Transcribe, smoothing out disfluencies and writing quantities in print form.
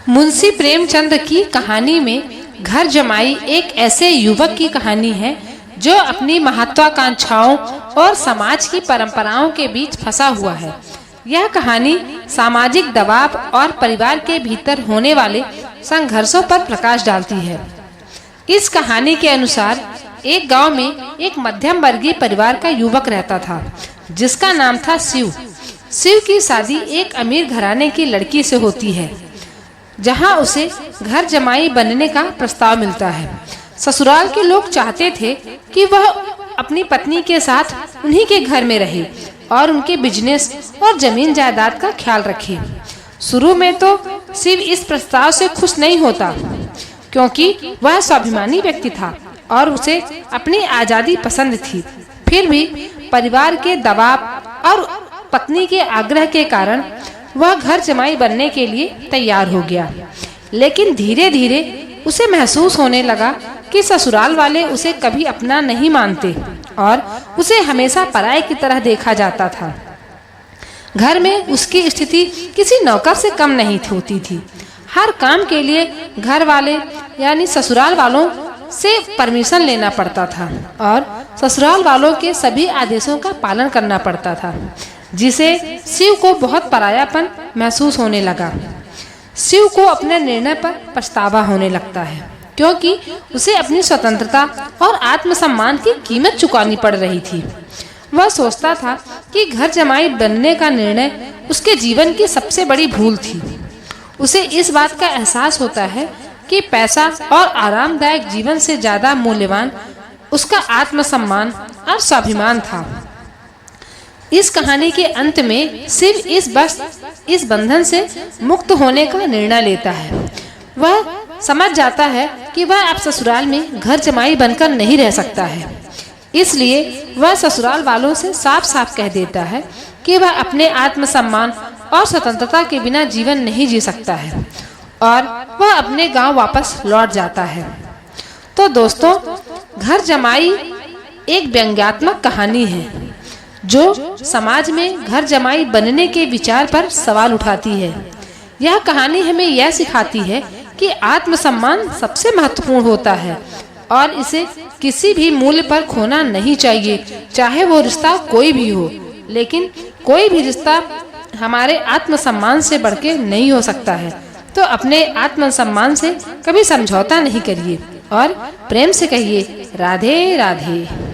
मुंशी प्रेमचंद की कहानी में घर जमाई एक ऐसे युवक की कहानी है जो अपनी महत्वाकांक्षाओं और समाज की परंपराओं के बीच फंसा हुआ है। यह कहानी सामाजिक दबाव और परिवार के भीतर होने वाले संघर्षों पर प्रकाश डालती है। इस कहानी के अनुसार एक गांव में एक मध्यम वर्गीय परिवार का युवक रहता था जिसका नाम था शिव। शिव की शादी एक अमीर घराने की लड़की से होती है जहां उसे घर जमाई बनने का प्रस्ताव मिलता है। ससुराल के लोग चाहते थे कि वह अपनी पत्नी के साथ उन्हीं के घर में रहे और उनके बिजनेस और जमीन जायदाद का ख्याल रखे। शुरू में तो शिव इस प्रस्ताव से खुश नहीं होता क्योंकि वह स्वाभिमानी व्यक्ति था और उसे अपनी आजादी पसंद थी। फिर भी परिवार के दबाव और पत्नी के आग्रह के कारण वह घर जमाई बनने के लिए तैयार हो गया। लेकिन धीरे धीरे उसे महसूस होने लगा कि ससुराल वाले उसे कभी अपना नहीं मानते और उसे हमेशा पराये की तरह देखा जाता था। घर में उसकी स्थिति किसी नौकर से कम नहीं होती थी। हर काम के लिए घर वाले यानी ससुराल वालों से परमिशन लेना पड़ता था और ससुराल वालों के सभी आदेशों का पालन करना पड़ता था, जिसे शिव को बहुत परायापन महसूस होने लगा। शिव को अपने निर्णय पर पछतावा होने लगता है क्योंकि उसे अपनी स्वतंत्रता और आत्मसम्मान की कीमत चुकानी पड़ रही थी। वह सोचता था कि घर जमाई बनने का निर्णय उसके जीवन की सबसे बड़ी भूल थी। उसे इस बात का एहसास होता है कि पैसा और आरामदायक जीवन से ज्यादा मूल्यवान उसका आत्मसम्मान और स्वाभिमान था। इस कहानी के अंत में शिव इस बंधन से मुक्त होने का निर्णय लेता है। वह समझ जाता है कि वह अब ससुराल में घर जमाई बनकर नहीं रह सकता है। इसलिए वह ससुराल वालों से साफ साफ कह देता है कि वह अपने आत्मसम्मान और स्वतंत्रता के बिना जीवन नहीं जी सकता है और वह अपने गांव वापस लौट जाता है। तो दोस्तों, घर जमाई एक व्यंग्यात्मक कहानी है जो समाज में घर जमाई बनने के विचार पर सवाल उठाती है। यह कहानी हमें यह सिखाती है कि आत्मसम्मान सबसे महत्वपूर्ण होता है और इसे किसी भी मूल्य पर खोना नहीं चाहिए, चाहे वो रिश्ता कोई भी हो। लेकिन कोई भी रिश्ता हमारे आत्मसम्मान से बढ़ के नहीं हो सकता है। तो अपने आत्मसम्मान से कभी समझौता नहीं करिए और प्रेम से कहिए राधे राधे।